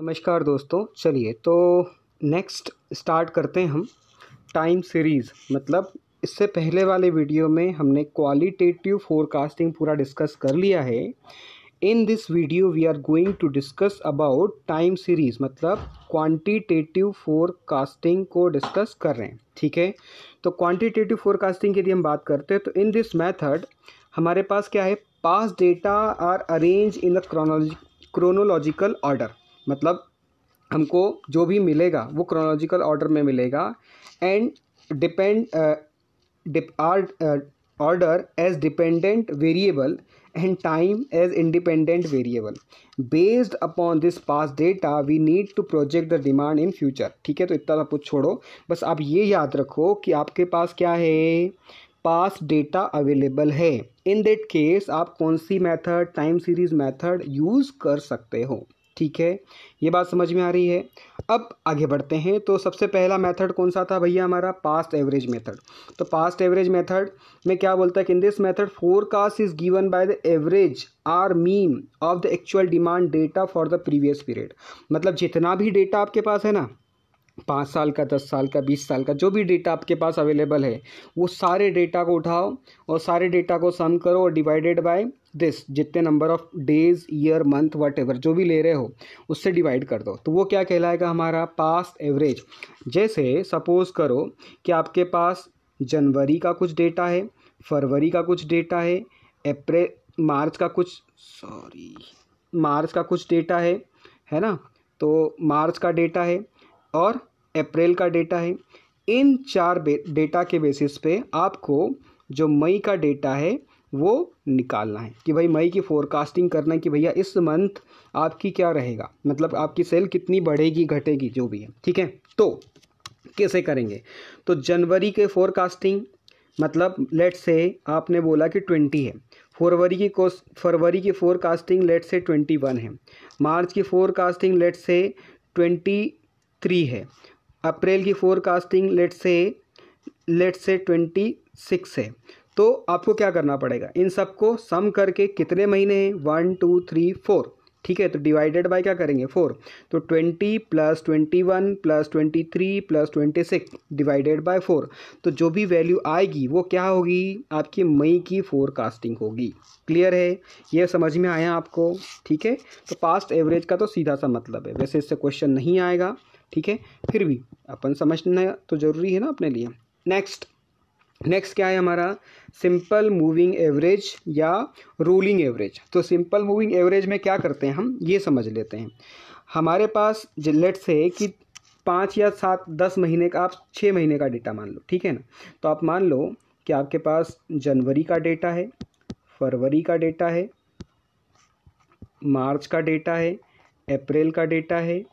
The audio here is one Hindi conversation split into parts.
नमस्कार दोस्तों, चलिए तो नेक्स्ट स्टार्ट करते हैं हम टाइम सीरीज़। मतलब इससे पहले वाले वीडियो में हमने क्वालिटेटिव फोरकास्टिंग पूरा डिस्कस कर लिया है। In this video we are going to discuss about time series, मतलब क्वांटिटेटिव फोरकास्टिंग को डिस्कस कर रहे हैं। ठीक है, तो क्वांटिटेटिव फोरकास्टिंग की यदि हम बात करते हैं तो इन दिस मेथड हमारे पास क्या है, past data are arrange in the chronological order. मतलब हमको जो भी मिलेगा वो क्रोनोलॉजिकल ऑर्डर में मिलेगा and order as dependent variable and time as independent variable. Based upon this past data we need to project the demand in future. ठीक है, तो इतना सब कुछ छोड़ो, बस आप ये याद रखो कि आपके पास क्या है, पास्ट डेटा अवेलेबल है। इन दैट केस आप कौन सी method, time series method use कर सकते हो। ठीक है, ये बात समझ में आ रही है। अब आगे बढ़ते हैं। तो सबसे पहला मेथड कौन सा था भैया, हमारा पास्ट एवरेज मेथड। तो पास्ट एवरेज मेथड में क्या बोलता है कि in this method forecast is given by the average or mean of the actual demand data for the previous period. मतलब जितना भी डेटा आपके पास है ना, 5 साल का, 10 साल का, 20 साल का, जो भी डेटा आपके पास अवेलेबल है वो सारे डेटा को उठाओ और सारे डेटा को सम करो और डिवाइडेड बाय दिस, जितने number of days, year, month, whatever जो भी ले रहे हो उससे डिवाइड कर दो। तो वो क्या कहलाएगा, हमारा पास्ट एवरेज। जैसे सपोज करो कि आपके पास जनवरी का कुछ डेटा है, फरवरी का कुछ डेटा है, मार्च का कुछ डेटा है ना। तो मार्च का डेटा है और अप्रैल का डेटा है। इन चार डेटा के बेसिस पे आपको जो मई का डेटा है वो निकालना है कि भाई मई की फोरकास्टिंग करना है कि भैया इस मंथ आपकी क्या रहेगा, मतलब आपकी सेल कितनी बढ़ेगी घटेगी जो भी है। ठीक है, तो कैसे करेंगे, तो जनवरी के फोरकास्टिंग, मतलब लेट से आपने बोला कि 20 है, फरवरी की फोरकास्टिंग लेट से 21 है, मार्च की फोरकास्टिंग लेट से 23 है, अप्रैल की फोरकास्टिंग लेट से 26 है। तो आपको क्या करना पड़ेगा, इन सबको सम करके कितने महीने हैं, 1 2 3 4। ठीक है, तो डिवाइडेड बाय क्या करेंगे, 4। तो 20 + 21 + 23 + 26 डिवाइडेड बाय 4। तो जो भी वैल्यू आएगी वो क्या होगी, आपकी मई की फोरकास्टिंग होगी। क्लियर है, ये समझ में आया आपको। ठीक है, तो पास्ट एवरेज का तो सीधा सा मतलब है, वैसे इससे क्वेश्चन नहीं आएगा। ठीक है, फिर भी अपन समझना तो ज़रूरी है ना अपने लिए। नेक्स्ट क्या है हमारा, सिंपल मूविंग एवरेज या रोलिंग एवरेज। तो सिंपल मूविंग एवरेज में क्या करते हैं हम, ये समझ लेते हैं। हमारे पास लेट से कि 5 या 7 10 महीने का, आप 6 महीने का डेटा मान लो। ठीक है ना, तो आप मान लो कि आपके पास जनवरी का डेटा है, फरवरी का डेटा है, मार्च का डेटा है, अप्रैल का डेटा है,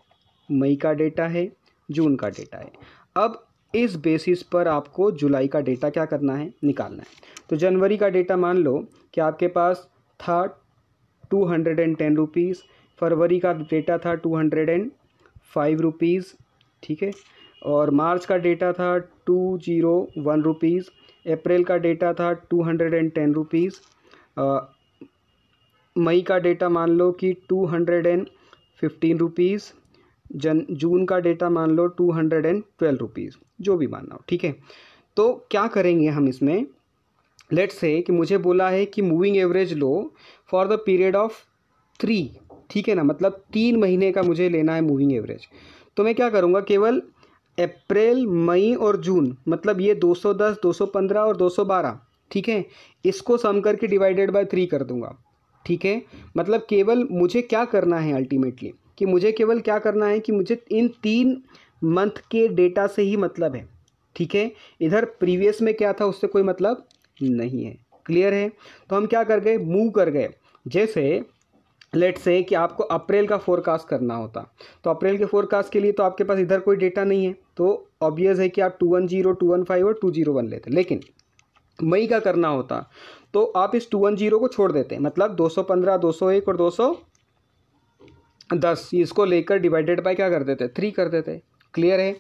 मई का डेटा है, जून का डेटा है। अब इस बेसिस पर आपको जुलाई का डेटा क्या करना है, निकालना है। तो जनवरी का डेटा मान लो कि आपके पास था 210 रुपीज़, फरवरी का डेटा था 205 रुपीज़। ठीक है, और मार्च का डेटा था 201 रुपीज़, अप्रैल का डेटा था 210 रुपीज़, मई का डेटा मान लो कि 215 रुपीज़, जून का डेटा मान लो 212 रुपीज़, जो भी मानना हो। ठीक है, तो क्या करेंगे हम इसमें, लेट्स से कि मुझे बोला है कि moving average low for the period of 3। ठीक है ना, मतलब 3 महीने का मुझे लेना है मूविंग एवरेज। तो मैं क्या करूँगा, केवल अप्रैल, मई और जून, मतलब ये 210, 215 और 212, ठीक है, इसको सम करके डिवाइडेड बाय 3 कर दूंगा। ठीक है, मतलब केवल मुझे क्या करना है अल्टीमेटली, कि मुझे केवल क्या करना है कि मुझे इन 3 मंथ के डेटा से ही मतलब है। ठीक है, इधर प्रीवियस में क्या था उससे कोई मतलब नहीं है। क्लियर है, तो हम क्या कर गए, मूव कर गए। जैसे लेट्स से कि आपको अप्रैल का फोरकास्ट करना होता, तो अप्रैल के फोरकास्ट के लिए तो आपके पास इधर कोई डेटा नहीं है, तो ऑब्वियस है कि आप 210, 215 और 201 लेते। लेकिन मई का करना होता तो आप इस 210 को छोड़ देते, मतलब 215, 201 और 210, इसको लेकर डिवाइडेड बाय क्या कर देते, 3 कर देते। क्लियर है,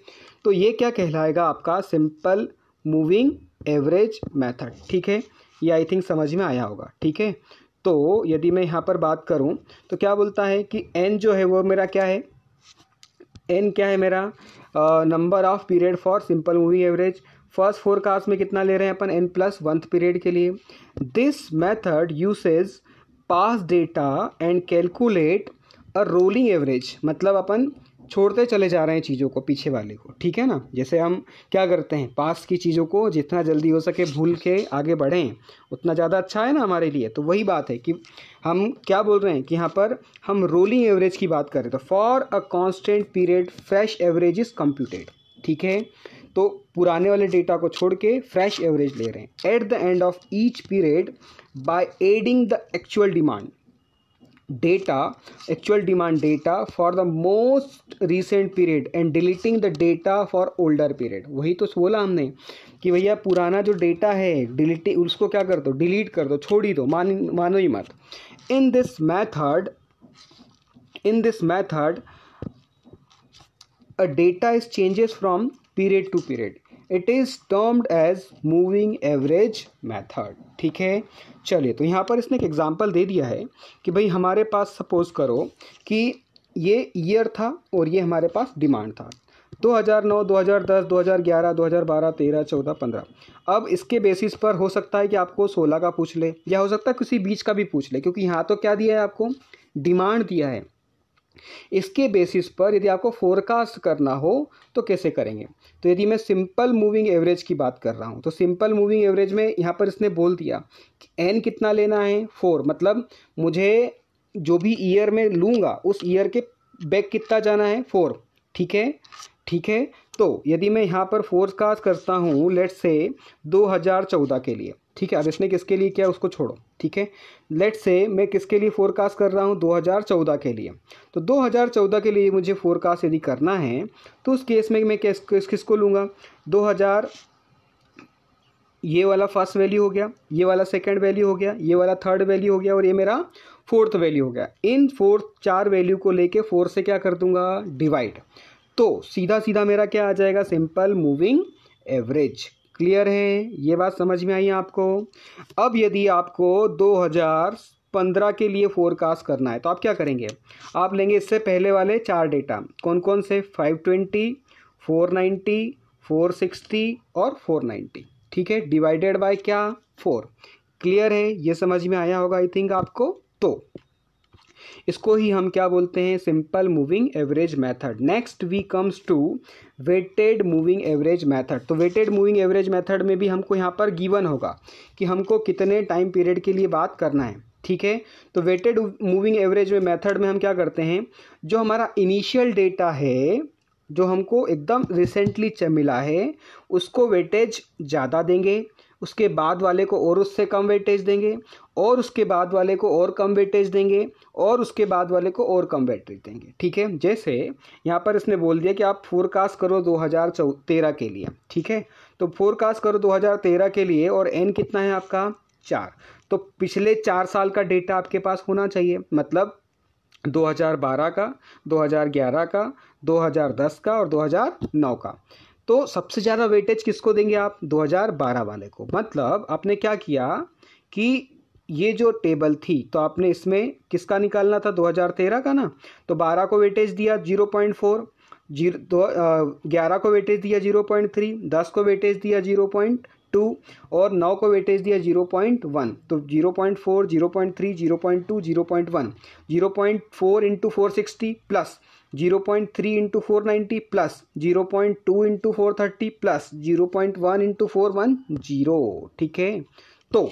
तो ये क्या कहलाएगा, आपका सिंपल मूविंग एवरेज मेथड। ठीक है, ये आई थिंक समझ में आया होगा। ठीक है, तो यदि मैं यहाँ पर बात करूँ तो क्या बोलता है कि एन जो है वो मेरा क्या है, एन क्या है मेरा, number of period for simple moving average. First forecast में कितना ले रहे हैं अपन, n प्लस 1th पीरियड के लिए। This method usage pass data and calculate a rolling average, मतलब अपन छोड़ते चले जा रहे हैं चीज़ों को, पीछे वाले को, ठीक है ना। जैसे हम क्या करते हैं, पास की चीज़ों को जितना जल्दी हो सके भूल के आगे बढ़ें, उतना ज़्यादा अच्छा है ना हमारे लिए। तो वही बात है कि हम क्या बोल रहे हैं कि यहाँ पर हम रोलिंग एवरेज की बात करें तो for a constant period fresh average is computed, ठीक है। तो पुराने वाले डेटा को छोड़ के फ्रेश एवरेज ले रहे हैं at the end of each period by adding the actual demand data, actual demand data for the most recent period and deleting the data for older period। वही तो बोला हमने कि भैया पुराना जो डेटा है डिलीट, उसको क्या कर दो, डिलीट कर दो, छोड़ ही दो, मानो ही मत। in this method a data is changes from period to period, it is termed as moving average method, ठीक है। चलिए, तो यहाँ पर इसने एक एग्जांपल दे दिया है कि भाई हमारे पास सपोज करो कि ये ईयर था और ये हमारे पास डिमांड था 2009, 2010, 2011, 2012, 13, 14, 15। अब इसके बेसिस पर हो सकता है कि आपको 16 का पूछ ले, या हो सकता है किसी बीच का भी पूछ ले, क्योंकि यहाँ तो क्या दिया है, आपको डिमांड दिया है। इसके बेसिस पर यदि आपको फोरकास्ट करना हो तो कैसे करेंगे। तो यदि मैं सिंपल मूविंग एवरेज की बात कर रहा हूँ तो सिंपल मूविंग एवरेज में यहाँ पर इसने बोल दिया कि एन कितना लेना है, 4, मतलब मुझे जो भी ईयर में लूँगा उस ईयर के बैक कितना जाना है, 4, ठीक है, ठीक है। तो यदि मैं यहाँ पर फोरकास्ट करता हूँ लेट्स से 2014 के लिए, ठीक है। अब इसने किसके लिए किया उसको छोड़ो, ठीक है। लेट्स से मैं किसके लिए फोरकास्ट कर रहा हूँ, 2014 के लिए। तो 2014 के लिए मुझे फोरकास्ट यदि करना है तो उस केस में मैं किसको लूँगा, 2000, ये वाला फर्स्ट वैल्यू हो गया, ये वाला सेकंड वैल्यू हो गया, ये वाला थर्ड वैल्यू हो गया और ये मेरा फोर्थ वैल्यू हो गया। इन 4 वैल्यू को लेके 4 से क्या कर दूंगा, डिवाइड। तो सीधा सीधा मेरा क्या आ जाएगा, सिंपल मूविंग एवरेज। क्लियर है, ये बात समझ में आई आपको। अब यदि आपको 2015 के लिए फोरकास्ट करना है तो आप क्या करेंगे, आप लेंगे इससे पहले वाले 4 डेटा, कौन कौन से, 520, 490, 460 और 490, ठीक है, डिवाइडेड बाय क्या, 4। क्लियर है, ये समझ में आया होगा आई थिंक आपको। तो इसको ही हम क्या बोलते हैं, simple moving average method. Next we comes to weighted moving average method. तो वेटेड मूविंग एवरेज मेथड में भी हमको यहाँ पर गिवन होगा कि हमको कितने टाइम पीरियड के लिए बात करना है, ठीक है। तो वेटेड मूविंग एवरेज में मेथड में हम क्या करते हैं, जो हमारा इनिशियल डेटा है जो हमको एकदम रिसेंटली मिला है उसको वेटेज ज़्यादा देंगे, उसके बाद वाले को और उससे कम वेटेज देंगे, और उसके बाद वाले को और कम वेटेज देंगे, और उसके बाद वाले को और कम वेटेज देंगे, ठीक है। जैसे यहाँ पर इसने बोल दिया कि आप फोरकास्ट करो 2013 के लिए, ठीक है। तो फोरकास्ट करो 2013 के लिए और एन कितना है आपका, 4। तो पिछले 4 साल का डेटा आपके पास होना चाहिए, मतलब 2012 का, 2011 का, 2010 का और 2009 का। तो सबसे ज़्यादा वेटेज किसको देंगे आप, 2012 वाले को। मतलब आपने क्या किया कि ये जो टेबल थी तो आपने इसमें किसका निकालना था, 2013 का ना। तो 12 को वेटेज दिया 0.4, 11 को वेटेज दिया 0.3, 10 को वेटेज दिया 0.2 और 9 को वेटेज दिया 0.1। तो 0.4, 0.3, 0.2, 0.1, 0.4 into 460 plus 0.3 into 490 plus 0.2 into 430 plus 0.1 into 410, ठीक है। तो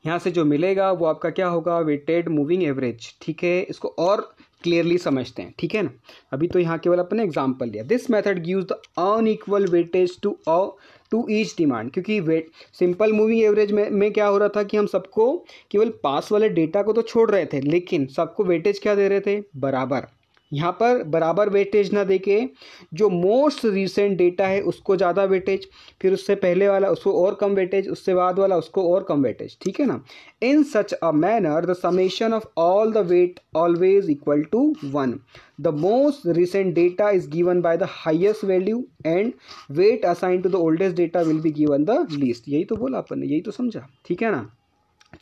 यहाँ से जो मिलेगा वो आपका क्या होगा, वेटेड मूविंग एवरेज, ठीक है। इसको और क्लियरली समझते हैं, ठीक है ना। अभी तो यहाँ केवल अपने एग्जांपल लिया। This method gives the unequal weightage to each demand, क्योंकि सिंपल मूविंग एवरेज में क्या हो रहा था कि हम सबको केवल पास वाले डेटा को तो छोड़ रहे थे, लेकिन सबको वेटेज क्या दे रहे थे, बराबर। यहाँ पर बराबर वेटेज ना देके जो मोस्ट रिसेंट डेटा है उसको ज़्यादा वेटेज, फिर उससे पहले वाला उसको और कम वेटेज, उससे बाद वाला उसको और कम वेटेज, ठीक है ना। In such a manner the summation of all the weight always equal to 1। The most recent data is given by the highest value and weight assign to the oldest data will be given the least. यही तो बोला अपन ने, यही तो समझा, ठीक है ना।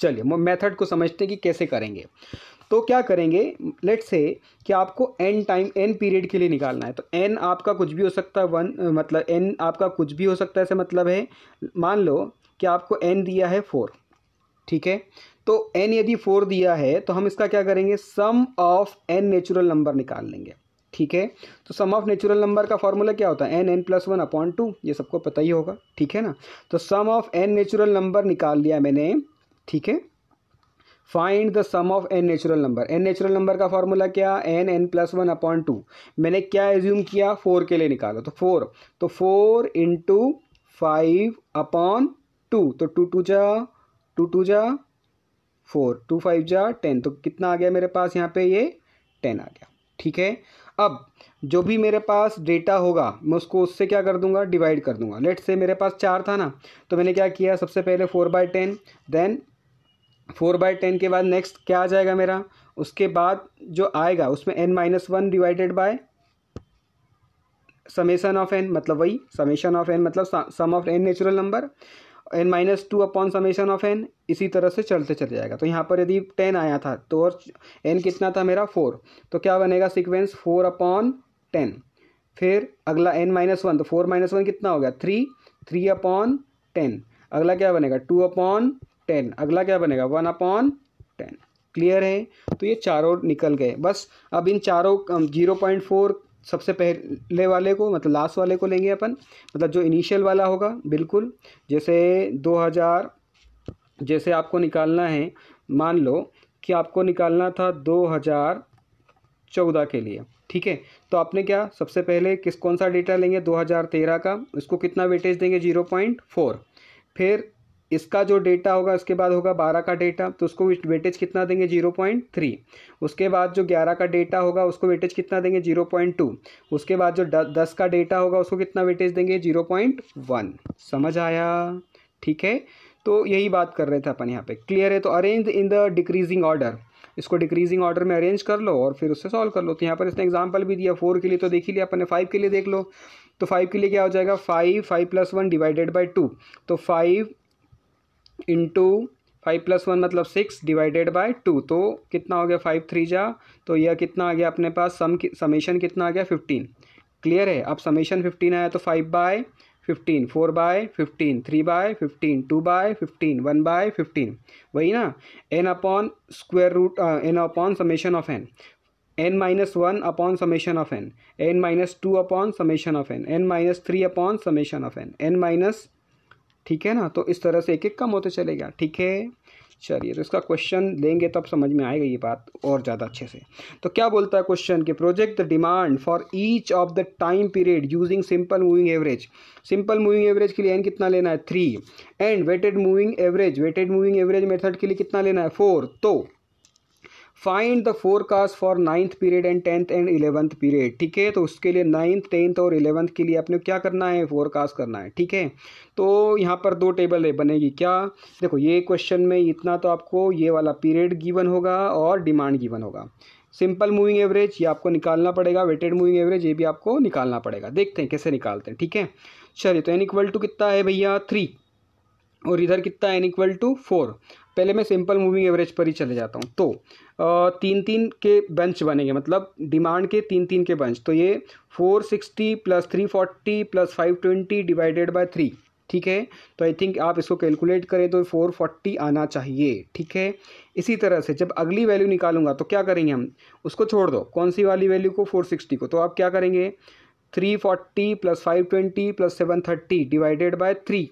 चलिए मेथड को समझते हैं कि कैसे करेंगे। तो क्या करेंगे, लेट्स से कि आपको n टाइम n पीरियड के लिए निकालना है, तो n आपका कुछ भी हो सकता है, वन मतलब n आपका कुछ भी हो सकता है, ऐसे मतलब है मान लो कि आपको n दिया है 4, ठीक है। तो n यदि 4 दिया है तो हम इसका क्या करेंगे, सम ऑफ n नेचुरल नंबर निकाल लेंगे, ठीक है। तो सम ऑफ नेचुरल नंबर का फॉर्मूला क्या होता है, n+1/2, ये सबको पता ही होगा, ठीक है ना। तो sum of n natural number निकाल लिया मैंने, ठीक है। Find the sum of n natural number, n natural number का फॉर्मूला क्या, n+1/2। मैंने क्या एज्यूम किया, 4 के लिए निकालो, तो 4, तो 4 × 5/2, तो 2 जा 4, 2 5 जा 10, तो कितना आ गया मेरे पास यहाँ पे, ये 10 आ गया, ठीक है। अब जो भी मेरे पास डेटा होगा मैं उसको उससे क्या कर दूंगा, डिवाइड कर दूंगा। लेट्स से मेरे पास 4 था ना, तो मैंने क्या किया, सबसे पहले 4/10, देन 4/10 के बाद नेक्स्ट क्या आ जाएगा मेरा, उसके बाद जो आएगा उसमें n-1 divided by summation of n, मतलब वही समेशन ऑफ n मतलब sum of n natural number, n-2 upon summation of n, इसी तरह से चलते चले जाएगा। तो यहाँ पर यदि 10 आया था तो और n कितना था मेरा 4, तो क्या बनेगा सीक्वेंस 4/10, फिर अगला n-1, तो 4-1 कितना हो गया 3/10, अगला क्या बनेगा 2/10, अगला क्या बनेगा 1/10। क्लियर है, तो ये चारों निकल गए। बस अब इन चारों 0.4 सबसे पहले वाले को मतलब लास्ट वाले को लेंगे अपन, मतलब जो इनिशियल वाला होगा, बिल्कुल जैसे 2000, जैसे आपको निकालना है, मान लो कि आपको निकालना था 2014 के लिए, ठीक है। तो आपने क्या सबसे पहले कौन सा डेटा लेंगे, 2013 का, उसको कितना वेटेज देंगे 0.4, फिर इसका जो डेटा होगा उसके बाद होगा 12 का डेटा, तो उसको वेटेज कितना देंगे 0.3, उसके बाद जो 11 का डेटा होगा उसको वेटेज कितना देंगे 0.2, उसके बाद जो 10 का डेटा होगा उसको कितना वेटेज देंगे 0.1। समझ आया, ठीक है। तो यही बात कर रहे थे अपन यहाँ पे, क्लियर है। तो arrange in the decreasing order, इसको डिक्रीजिंग ऑर्डर में अरेंज कर लो और फिर उससे सॉल्व कर लो। तो यहाँ पर इसने एग्जांपल भी दिया 4 के लिए, तो देख ही लिया अपन ने, 5 के लिए देख लो। तो 5 के लिए क्या हो जाएगा, 5+1 डिवाइडेड बाई 2, तो 5 × 5+1 मतलब 6 डिवाइडेड बाय 2, तो कितना हो गया 5×3 जा, तो यह कितना आ गया अपने पास, समेशन कितना आ गया 15। क्लियर है, अब समेशन 15 आया तो 5/15, 4/15, 3/15, 2/15, 1/15, वही ना, n upon square root n upon summation of n, n-1 upon summation of n, n-2 upon summation of n, n-3 upon summation of n, n-, ठीक है ना। तो इस तरह से एक एक कम होते चलेगा, ठीक है। चलिए, तो इसका क्वेश्चन लेंगे तब समझ में आएगा ये बात और ज़्यादा अच्छे से। तो क्या बोलता है क्वेश्चन कि project the demand for each of the time period using simple moving average. Simple moving average के लिए n कितना लेना है 3, and weighted moving average method के लिए कितना लेना है 4। तो find the forecast for 9th period and 10th and 11th period, ठीक है। तो उसके लिए 9th 10th और 11th के लिए आपने क्या करना है, फोरकास्ट करना है, ठीक है। तो यहाँ पर 2 टेबल बनेगी, क्या देखो, ये क्वेश्चन में इतना तो आपको ये वाला पीरियड गिवन होगा और डिमांड गिवन होगा। सिंपल मूविंग एवरेज ये आपको निकालना पड़ेगा, वेटेड मूविंग एवरेज ये भी आपको निकालना पड़ेगा। देखते हैं कैसे निकालते हैं, ठीक है। चलिए, तो n = कितना है भैया 3, और इधर कितना है n = 4। पहले मैं सिंपल मूविंग एवरेज पर ही चले जाता हूँ। तो 3-3 के बंच बनेंगे, मतलब डिमांड के 3-3 के बंच। तो ये 460 + 340 + 520 डिवाइडेड बाय 3, ठीक है। तो आई थिंक आप इसको कैलकुलेट करें तो 440 आना चाहिए, ठीक है। इसी तरह से जब अगली वैल्यू निकालूंगा तो क्या करेंगे हम, उसको छोड़ दो, कौन सी वाली वैल्यू को, 460 को। तो आप क्या करेंगे 340 + 520 + 730 डिवाइडेड बाय 3,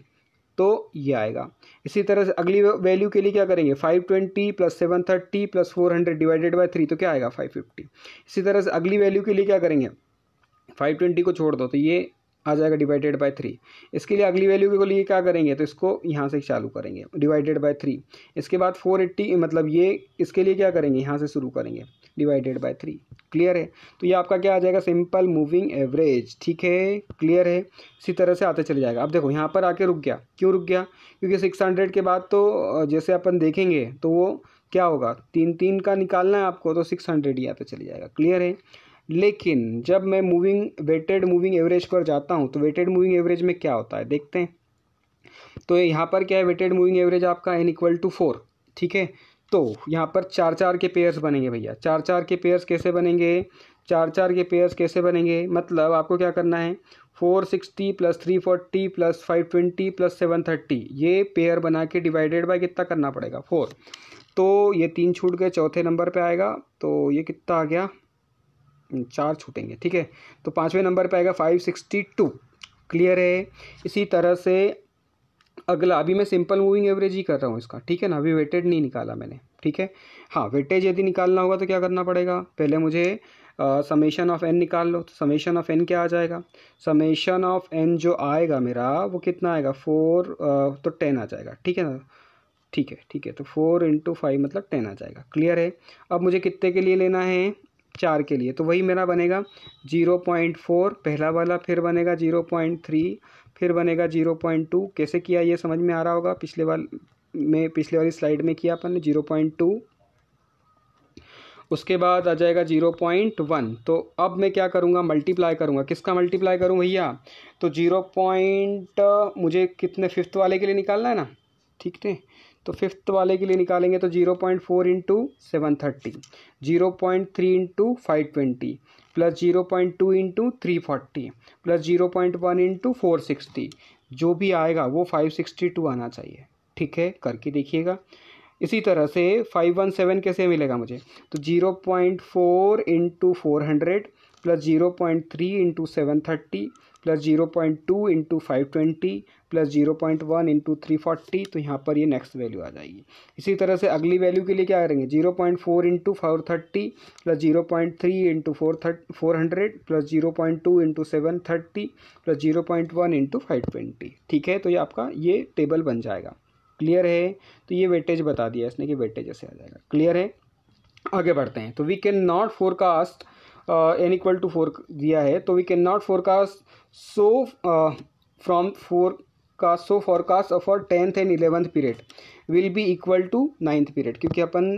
तो ये आएगा। इसी तरह से अगली वैल्यू के लिए क्या करेंगे 520 + 730 + 400 डिवाइडेड बाय 3, तो क्या आएगा 550। इसी तरह से अगली वैल्यू के लिए क्या करेंगे, 520 को छोड़ दो तो ये आ जाएगा डिवाइडेड बाय 3। इसके लिए अगली वैल्यू के लिए क्या करेंगे, तो इसको यहाँ से चालू करेंगे डिवाइडेड बाय 3। इसके बाद 480 मतलब ये, इसके लिए क्या करेंगे यहाँ से शुरू करेंगे डिवाइडेड बाय 3। क्लियर है, तो ये आपका क्या आ जाएगा सिंपल मूविंग एवरेज, ठीक है। क्लियर है, इसी तरह से आते चले जाएगा। अब देखो यहाँ पर आके रुक गया, क्यों रुक गया, क्योंकि 600 के बाद तो जैसे अपन देखेंगे तो वो क्या होगा, 3-3 का निकालना है आपको, तो 600 ही आते चले जाएगा। क्लियर है, लेकिन जब मैं वेटेड मूविंग एवरेज पर जाता हूँ तो वेटेड मूविंग एवरेज में क्या होता है देखते हैं। तो यहाँ पर क्या है, वेटेड मूविंग एवरेज आपका n = 4, ठीक है। तो यहाँ पर 4-4 के पेयर्स बनेंगे भैया। 4-4 के पेयर्स कैसे बनेंगे? 4-4 के पेयर्स कैसे बनेंगे? मतलब आपको क्या करना है, 460 प्लस 340 प्लस 520 प्लस 730 ये पेयर बना के डिवाइडेड बाय कितना करना पड़ेगा, 4। तो ये 3 छूट गए, चौथे नंबर पे आएगा, तो ये कितना आ गया, 4 छूटेंगे, ठीक है। तो 5वें नंबर पे आएगा 562। क्लियर है? इसी तरह से अगला, अभी मैं सिंपल मूविंग एवरेज ही कर रहा हूँ इसका, ठीक है ना, अभी वेटेड नहीं निकाला मैंने, ठीक है। हाँ, वेटेज यदि निकालना होगा तो क्या करना पड़ेगा, पहले मुझे समेशन ऑफ एन निकाल लो। तो समेशन ऑफ एन क्या आ जाएगा, समेशन ऑफ एन जो आएगा मेरा वो कितना आएगा, 4 तो 10 आ जाएगा, ठीक है ना, ठीक है, ठीक है। तो 4 × 5 मतलब 10 आ जाएगा। क्लियर है? अब मुझे कितने के लिए लेना है, 4 के लिए, तो वही मेरा बनेगा 0.4 पहला वाला, फिर बनेगा 0.3, फिर बनेगा 0.2। कैसे किया ये समझ में आ रहा होगा, पिछले वाली स्लाइड में किया अपन ने 0.2, उसके बाद आ जाएगा 0.1। तो अब मैं क्या करूँगा, मल्टीप्लाई करूँगा। किसका मल्टीप्लाई करूँ भैया, तो मुझे कितने, 5th वाले के लिए निकालना है ना, ठीक है। तो 5th वाले के लिए निकालेंगे तो 0.4 × 730, 0.3 × 520 प्लस 0.2 × 340 प्लस 0.1 × 460, जो भी आएगा वो 562 आना चाहिए, ठीक है। करके देखिएगा। इसी तरह से 517 कैसे मिलेगा मुझे, तो 0.4 × 400 प्लस 0.3 × 730 प्लस 0.2 × 520 प्लस 0.1 × 340, तो यहाँ पर ये नेक्स्ट वैल्यू आ जाएगी। इसी तरह से अगली वैल्यू के लिए क्या करेंगे, 0.4 × 430 प्लस 0.3 × 400 प्लस 0.2 × 730 प्लस 0.1 × 520, ठीक है। तो ये आपका ये टेबल बन जाएगा। क्लियर है? तो ये वेटेज बता दिया इसने कि वेटेज ऐसे आ जाएगा। क्लियर है? आगे बढ़ते हैं। तो we can not forecast n = 4 दिया है, तो we can not forecast forecast for 10th and 11th period will be equal to 9th period, क्योंकि अपन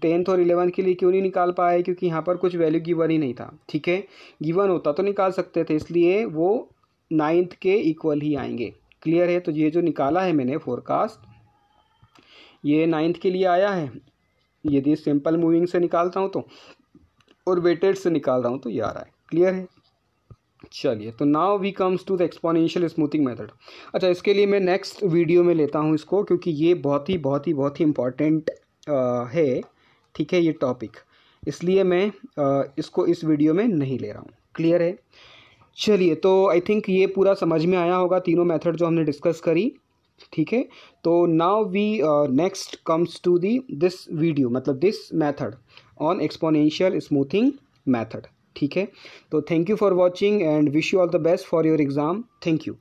10th और 11th के लिए क्यों नहीं निकाल पाए, क्योंकि यहाँ पर कुछ वैल्यू गिवन ही नहीं था, ठीक है। गिवन होता तो निकाल सकते थे, इसलिए वो 9th के इक्वल ही आएंगे। क्लियर है? तो ये जो निकाला है मैंने फोरकास्ट, ये 9th के लिए आया है। यदि सिंपल मूविंग से निकालता हूँ तो, और वेटेड से निकाल रहा हूँ तो ये आ रहा है। क्लियर है? चलिए, तो now we comes to the exponential smoothing method. अच्छा, इसके लिए मैं नेक्स्ट वीडियो में लेता हूँ इसको, क्योंकि ये बहुत ही इम्पॉर्टेंट है, ठीक है, ये टॉपिक, इसलिए मैं इसको इस वीडियो में नहीं ले रहा हूँ। क्लियर है? चलिए, तो आई थिंक ये पूरा समझ में आया होगा, तीनों मेथड जो हमने डिस्कस करी, ठीक है। तो now we next comes to this video, मतलब this method on exponential smoothing method, ठीक है। तो thank you for watching and wish you all the best for your exam. Thank you.